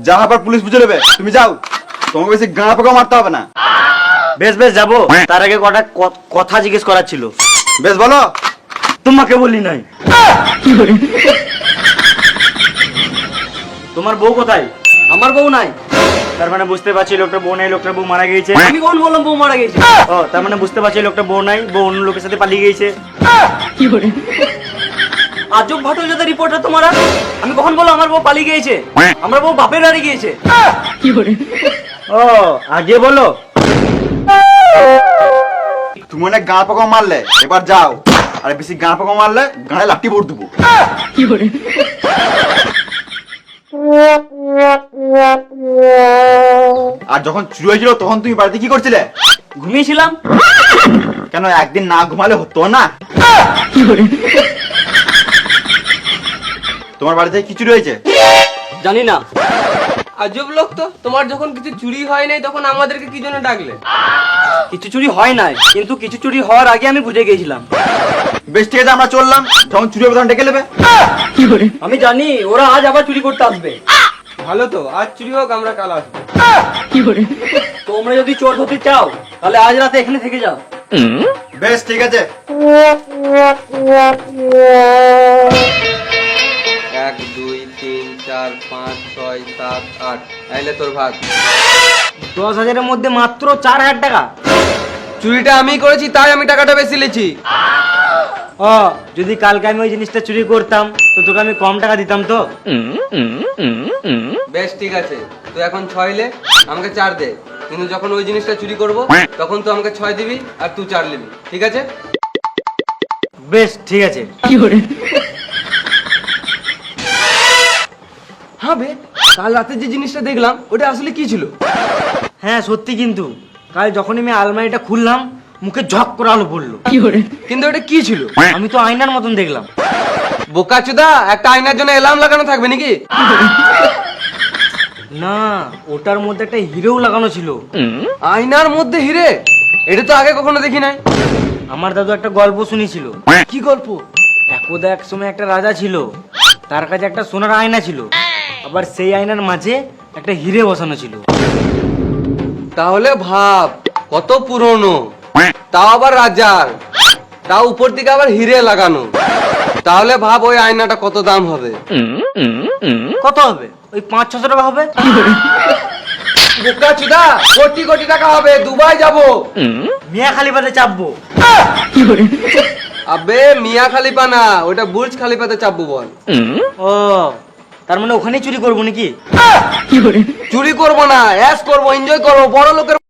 যা আবার পুলিশ বুঝে নেবে, তুমি যাও, তোমাকে বেশি গাঁ পোকা মারতে হবে না। বেশ বেশ যাবো, তার আগে কটা কথা জিজ্ঞেস করার ছিল। বেশ বলো। তোমাকে বলি নাই। তোমার বউ কোথায়? আমার বউ নাই। তার মানে বুঝতে পারছি লোকটা বউ নাই, লোকটার বউ মারা গিয়েছে। আমি কখন বললাম বউ মারা গেছে? ও তার মানে বুঝতে পারছি লোকটা বউ নাই, বউ অন্য লোকের সাথে পালিয়ে গিয়েছে। আজব ভাটো যাতে রিপোর্টার তোমারা। আমি কখন বললাম আমার বউ পালিয়ে গিয়েছে? আমার বউ বাপের বাড়ি গিয়েছে। ও আগে বলো। তুমি অনেক গাঁ পোকা মারলে, এবার যাও, আর বেশি গাঁ পোকা মারলে গাঁয়ে লাঠি ভোট দেবো। আর যখন চুরি হয়েছিল তখন তুমি বাড়িতে কি করছিলে? ঘুমিয়েছিলাম। কেন একদিন না ঘুমালে হতো না? তোমার বাড়িতে কি চুরি হয়েছে? জানি না। আজব লোক তো, তোমার যখন কিছু চুরি হয় নাই তখন আমাদেরকে কি জন্য ডাকলে? কিছু চুরি হয় নাই, কিন্তু কিছু চুরি হওয়ার আগে আমি বুঝে গিয়েছিলাম। বেশ ঠিক আছে, আমরা চললাম, যখন চুরি হবে তখন ডেকে নেবে। আমি জানি ওরা আজ আবার চুরি করতে আসবে। ভালো তো, আজ চুরি হোক, আমরা কাল আসবো। তোমরা যদি চোর ধরতে চাও তাহলে আজ রাতে এখানে থেকে যাও। বেশ ঠিক আছে। 1 2 3 4 5 6 7 8 আইলে তোর ভাগ। 10,000-এর মধ্যে মাত্র 4,000 টাকা? চুরিটা আমি করেছি তাই আমি টাকাটা বেশি নিয়েছি। ও যদি কালকে আমি ওই জিনিসটা চুরি করতাম তো তোকে আমি কম টাকা দিতাম তো। বেশ ঠিক আছে, তুই এখন 6 লে, আমাকে 4 দে, কিন্তু যখন ওই জিনিসটা চুরি করব তখন তুই আমাকে 6 দিবি আর তুই 4 নিবি, ঠিক আছে? বেশ ঠিক আছে। হ্যাঁ বে, কাল রাতে যে জিনিসটা দেখলাম ওটা আসলে কি ছিল? হ্যাঁ সত্যি, কিন্তু কাল যখনই আমি আলমারিটা খুললাম মুখে ঝক করে আলো পড়লো। কিন্তু ওটা কি ছিল? আমি তো আয়নার মতন দেখলাম। বোকাচোদা, একটা আয়নার জন্য অ্যালার্ম লাগানো থাকবে নাকি? না, ওটার মধ্যে একটা হিরেও লাগানো ছিল। আয়নার মধ্যে হিরে? এটা তো আগে কখনো দেখি নাই। আমার দাদু একটা গল্প শুনেছিল। কি গল্প? একদা এক সময় একটা রাজা ছিল, তার কাছে একটা সোনার আয়না ছিল, আবার সেই আয়নার মাঝে একটা হিরে বসানো ছিল। তাহলে ভাব কত পুরনো, তাও আবার রাজার, তাও উপর দিকে আবার হিরে লাগানো। তাহলে ভাব ওই আয়নাটা কত দাম হবে? কত হবে? ওই 500-600 টাকা হবে। বোকাচোদা, কোটি কোটি টাকা হবে, দুবাই যাব। মিয়া খালিফাতে চাপবো। আবে মিয়া খালিফা না, ওটা বুর্জ খালিফাতে চাপবো বল। ও তার মানে ওখানেই চুরি করবো নাকি? চুরি করবো না, অ্যাশ করবো, এনজয় করবো, বড় লোকের